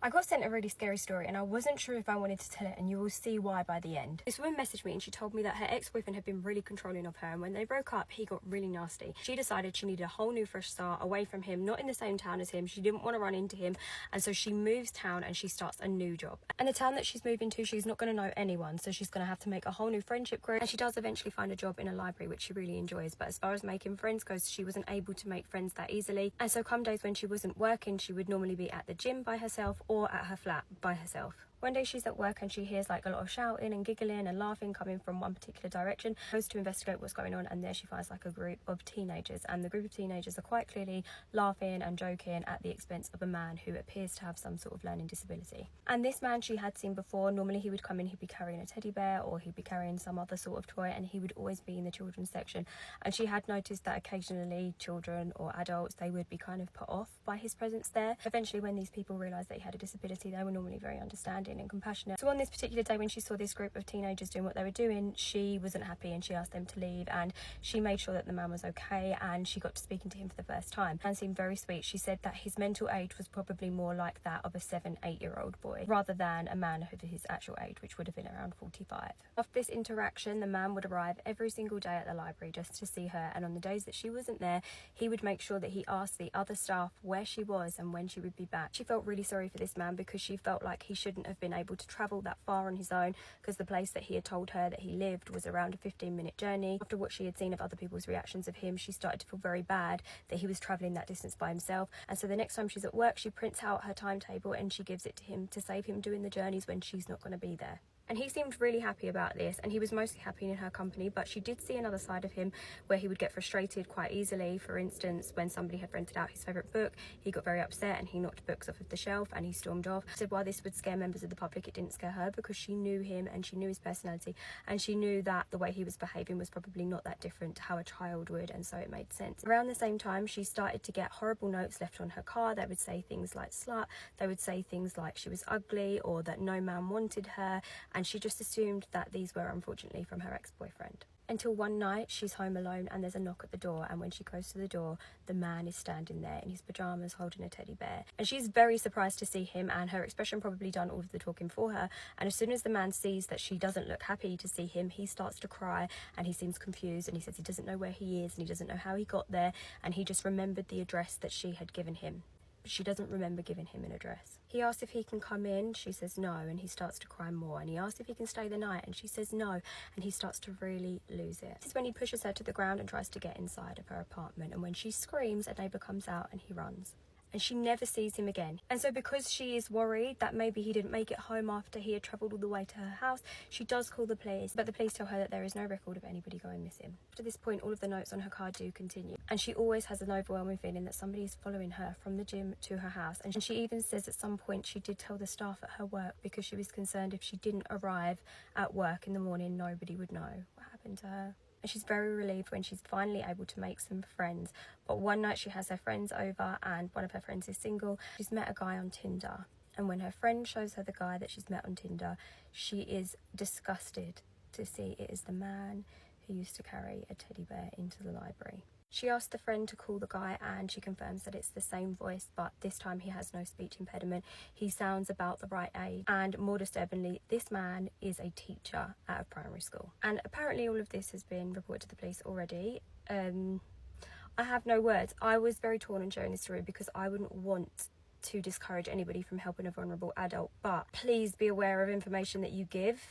I got sent a really scary story and I wasn't sure if I wanted to tell it, and you will see why by the end. This woman messaged me and she told me that her ex-boyfriend had been really controlling of her, and when they broke up he got really nasty. She decided she needed a whole new fresh start away from him, not in the same town as him. She didn't want to run into him, and so she moves town and she starts a new job. And the town that she's moving to, she's not going to know anyone, so she's going to have to make a whole new friendship group. And she does eventually find a job in a library, which she really enjoys, but as far as making friends goes, she wasn't able to make friends that easily. And so come days when she wasn't working, she would normally be at the gym by herself or at her flat by herself. One day she's at work and she hears like a lot of shouting and giggling and laughing coming from one particular direction. Goes to investigate what's going on, and there she finds like a group of teenagers, and the group of teenagers are quite clearly laughing and joking at the expense of a man who appears to have some sort of learning disability. And this man she had seen before. Normally he would come in, he'd be carrying a teddy bear or he'd be carrying some other sort of toy, and he would always be in the children's section. And she had noticed that occasionally children or adults, they would be kind of put off by his presence there. Eventually when these people realised that he had a disability, they were normally very understanding and compassionate. So on this particular day when she saw this group of teenagers doing what they were doing, she wasn't happy and she asked them to leave, and she made sure that the man was okay, and she got to speaking to him for the first time. The man seemed very sweet. She said that his mental age was probably more like that of a 7-8-year-old boy rather than a man of his actual age, which would have been around 45. After this interaction, the man would arrive every single day at the library just to see her, and on the days that she wasn't there, he would make sure that he asked the other staff where she was and when she would be back. She felt really sorry for this man because she felt like he shouldn't have been able to travel that far on his own, because the place that he had told her that he lived was around a 15-minute journey. After what she had seen of other people's reactions of him, she started to feel very bad that he was travelling that distance by himself. And so the next time she's at work, she prints out her timetable and she gives it to him to save him doing the journeys when she's not going to be there. And he seemed really happy about this, and he was mostly happy in her company, but she did see another side of him where he would get frustrated quite easily. For instance, when somebody had rented out his favourite book, he got very upset and he knocked books off of the shelf and he stormed off. She said while this would scare members of the public, it didn't scare her because she knew him and she knew his personality, and she knew that the way he was behaving was probably not that different to how a child would, and so it made sense. Around the same time, she started to get horrible notes left on her car. They would say things like slut, they would say things like she was ugly or that no man wanted her, and she just assumed that these were unfortunately from her ex-boyfriend. Until one night she's home alone and there's a knock at the door, and when she goes to the door, the man is standing there in his pajamas holding a teddy bear, and she's very surprised to see him, and her expression probably done all of the talking for her. And as soon as the man sees that she doesn't look happy to see him, he starts to cry and he seems confused, and he says he doesn't know where he is and he doesn't know how he got there, and he just remembered the address that she had given him. She doesn't remember giving him an address. He asks if he can come in, she says no, and he starts to cry more, and he asks if he can stay the night, and she says no, and he starts to really lose it. This is when he pushes her to the ground and tries to get inside of her apartment, and when she screams, a neighbour comes out and he runs. And she never sees him again. And so because she is worried that maybe he didn't make it home after he had travelled all the way to her house, she does call the police, but the police tell her that there is no record of anybody going missing. After this point, all of the notes on her card do continue, and she always has an overwhelming feeling that somebody is following her from the gym to her house. And she even says at some point she did tell the staff at her work because she was concerned if she didn't arrive at work in the morning, nobody would know what happened to her. And she's very relieved when she's finally able to make some friends. But one night she has her friends over, and one of her friends is single. She's met a guy on Tinder, and when her friend shows her the guy that she's met on Tinder, she is disgusted to see it is the man who used to carry a teddy bear into the library. She asks the friend to call the guy, and she confirms that it's the same voice, but this time he has no speech impediment. He sounds about the right age, and more disturbingly, this man is a teacher at a primary school. And apparently all of this has been reported to the police already. I have no words. I was very torn on sharing this story because I wouldn't want to discourage anybody from helping a vulnerable adult, but please be aware of information that you give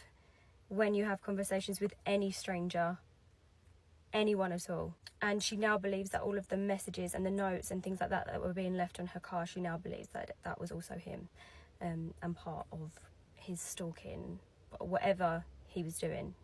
when you have conversations with any stranger, anyone at all. And she now believes that all of the messages and the notes and things like that that were being left on her car, she now believes that that was also him, and part of his stalking, whatever he was doing.